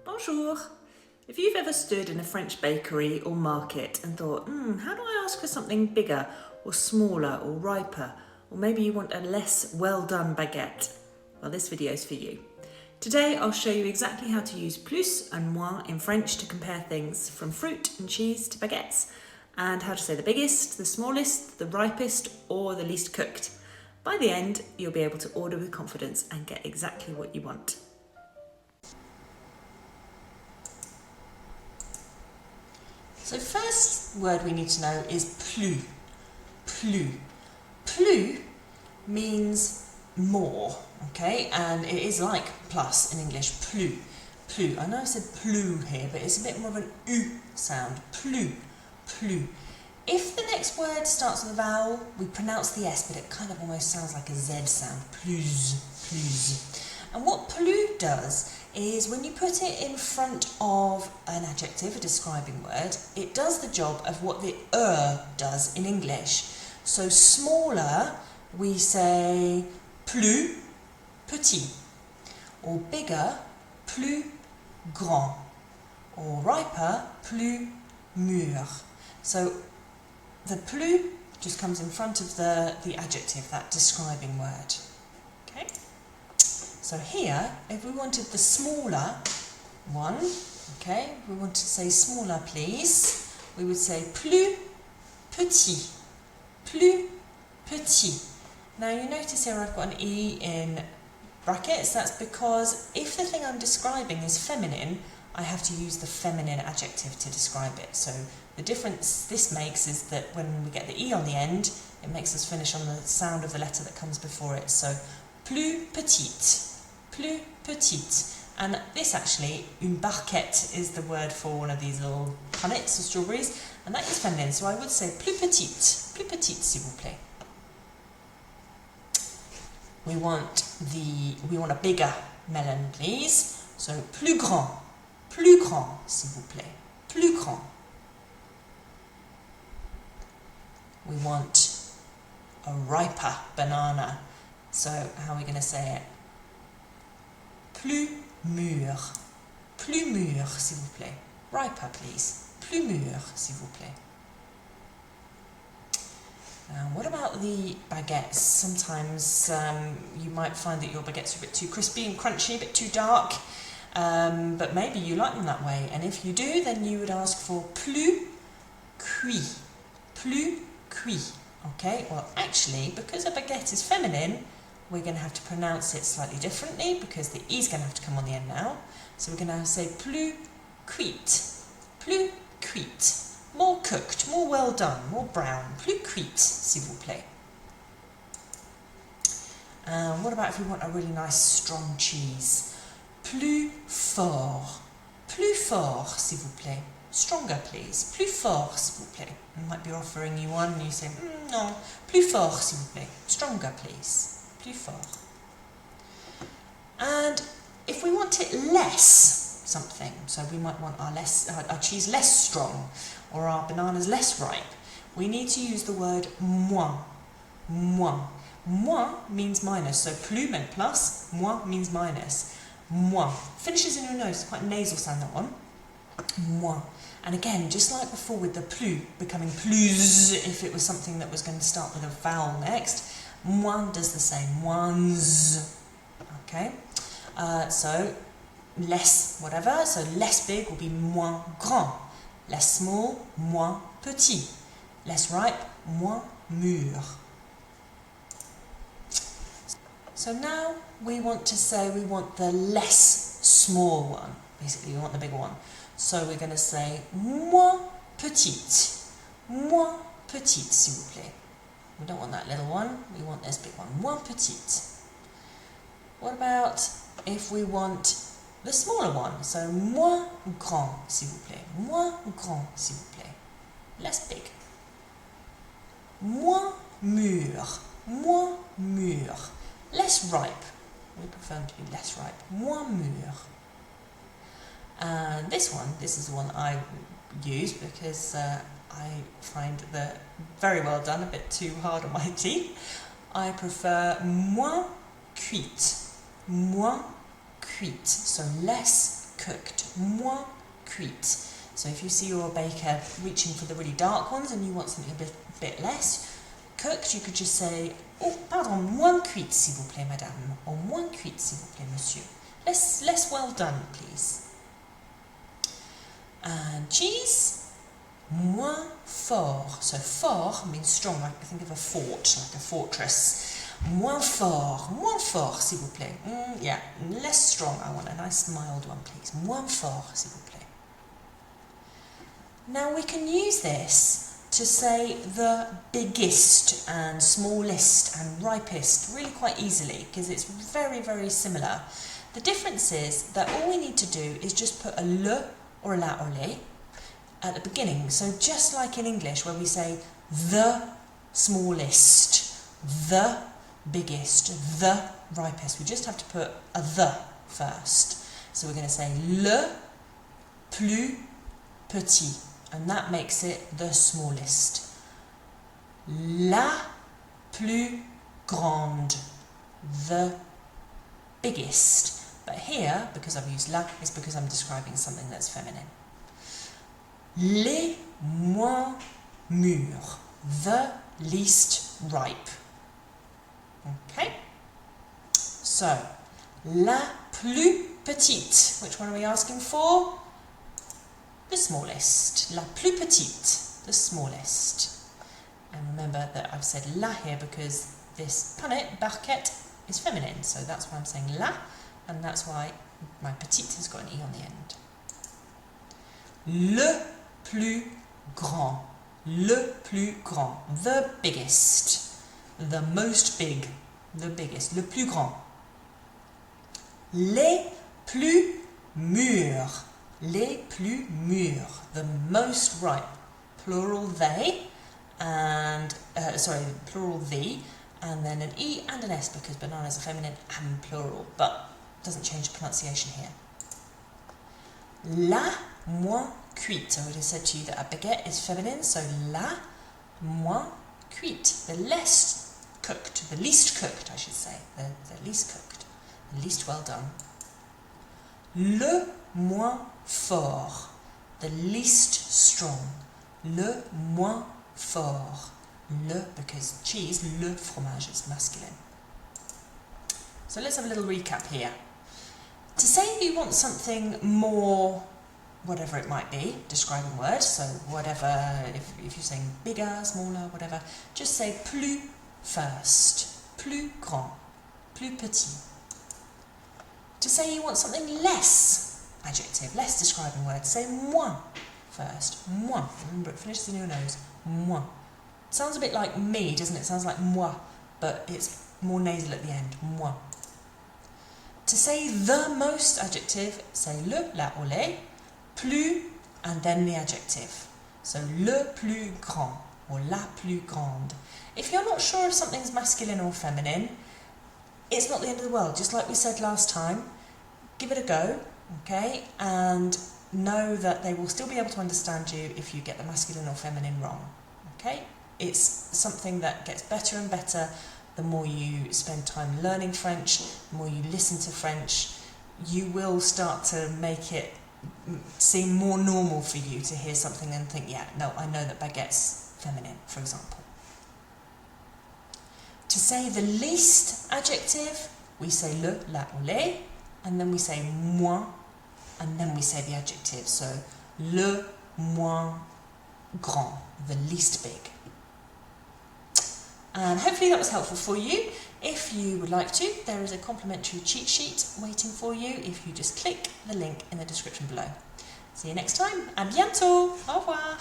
Bonjour! If you've ever stood in a French bakery or market and thought, how do I ask for something bigger or smaller or riper, or maybe you want a less well done baguette, well, this video is for you. Today I'll show you exactly how to use plus and moins in French to compare things from fruit and cheese to baguettes, and how to say the biggest, the smallest, the ripest or the least cooked. By the end, you'll be able to order with confidence and get exactly what you want. So first word we need to know is plus. Plus. Plus means more, okay? And it is like plus in English, plus. Plus. I know I said plus here, but it's a bit more of an U sound. Plus. Plus. If the next word starts with a vowel, we pronounce the S, but it kind of almost sounds like a Z sound. Plus. Plus. And what plus does is when you put it in front of an adjective, a describing word, it does the job of what the does in English. So smaller, we say plus petit, or bigger, plus grand, or riper, plus mûr. So the plus just comes in front of the adjective, that describing word. Okay? So here, if we wanted the smaller one, okay, we wanted to say smaller please, we would say plus petit, plus petit. Now you notice here I've got an E in brackets. That's because if the thing I'm describing is feminine, I have to use the feminine adjective to describe it. So the difference this makes is that when we get the E on the end, it makes us finish on the sound of the letter that comes before it. So plus petite. Plus petite. And this actually, une barquette is the word for one of these little punnets or strawberries, and that is feminine, so I would say plus petite s'il vous plaît. We want a bigger melon, please. So plus grand s'il vous plaît, plus grand. We want a riper banana, so how are we going to say it? Plus mûr s'il vous plaît. Riper, please. Plus mûr s'il vous plaît. What about the baguettes? Sometimes you might find that your baguettes are a bit too crispy and crunchy, a bit too dark, but maybe you like them that way. And if you do, then you would ask for plus cuit. Plus cuit. Okay, well actually, because a baguette is feminine, we're going to have to pronounce it slightly differently because the E is going to have to come on the end now. So we're going to have to say plus cuite. Plus cuite. More cooked, more well done, more brown. Plus cuite, s'il vous plaît. What about if we want a really nice strong cheese? Plus fort. Plus fort, s'il vous plaît. Stronger, please. Plus fort, s'il vous plaît. I might be offering you one and you say, no. Plus fort, s'il vous plaît. Stronger, please. Plus fort. And if we want it less something, so we might want our cheese less strong or our bananas less ripe, we need to use the word moins. Moins. Moins means minus, so plus meant plus, moins means minus. Moins. Finishes in your nose, quite a nasal sound that one. Moins. And again, just like before with the plus becoming plus if it was something that was going to start with a vowel next, moins does the same, moins. Okay, so less whatever, so less big will be moins grand, less small, moins petit, less ripe, moins mûr. So now we want to say we want the less small one, basically we want the bigger one. So we're going to say moins petite s'il vous plaît. We don't want that little one, we want this big one, moins petite. What about if we want the smaller one? So moins grand, s'il vous plaît. Moins grand, s'il vous plaît. Less big. Moins mûr. Moins mûr. Less ripe. We prefer them to be less ripe. Moins mûr. And this is the one that I use because I find the very well done a bit too hard on my teeth. I prefer moins cuite. Moins cuite, so less cooked, moins cuite. So if you see your baker reaching for the really dark ones and you want something a bit less cooked, you could just say, oh, pardon, moins cuite, s'il vous plaît, madame, or moins cuite, s'il vous plaît, monsieur. Less well done, please. And cheese, moins fort. So fort means strong, like I think of a fort, like a fortress. Moins fort, s'il vous plaît. Yeah, less strong. I want a nice mild one, please. Moins fort, s'il vous plaît. Now we can use this to say the biggest and smallest and ripest really quite easily because it's very, very similar. The difference is that all we need to do is just put a le or a la or le at the beginning. So just like in English where we say the smallest, the biggest, the ripest, we just have to put a the first. So we're going to say le plus petit, and that makes it the smallest. La plus grande, the biggest. But here, because I've used la, it's because I'm describing something that's feminine. Les moins mûrs, the least ripe. Okay? So, la plus petite, which one are we asking for? The smallest. La plus petite, the smallest. And remember that I've said la here because this punnet, baguette, is feminine, so that's why I'm saying la, and that's why my petite has got an E on the end. Le plus grand. Le plus grand. The biggest. The most big. The biggest. Le plus grand. Les plus mûrs. Les plus mûrs. The most ripe. Plural they. And, plural the. And then an E and an S because bananas are feminine and plural. But doesn't change the pronunciation here. La moins cuite. I already said to you that a baguette is feminine, so la moins cuite. The less cooked, the least cooked, I should say. The least cooked, the least well done. Le moins fort. The least strong. Le moins fort. Le, because cheese, le fromage is masculine. So let's have a little recap here. To say you want something more, whatever it might be, describing word, so whatever, if you're saying bigger, smaller, whatever, just say plus first, plus grand, plus petit. To say you want something less, adjective, less describing word, say moins first, moins. Remember, it finishes in your nose, moins. It sounds a bit like me, doesn't it? It sounds like moi, but it's more nasal at the end, moins. To say the most adjective, say le, la or les, plus, and then the adjective. So le plus grand or la plus grande. If you're not sure if something's masculine or feminine, it's not the end of the world. Just like we said last time, give it a go, okay? And know that they will still be able to understand you if you get the masculine or feminine wrong, okay? It's something that gets better and better the more you spend time learning French, the more you listen to French. You will start to make it seem more normal for you to hear something and think, yeah, no, I know that baguette's feminine, for example. To say the least adjective, we say le, la or les, and then we say moins, and then we say the adjective. So le moins grand, the least big. And hopefully that was helpful for you. If you would like to, there is a complimentary cheat sheet waiting for you if you just click the link in the description below. See you next time. À bientôt. Au revoir.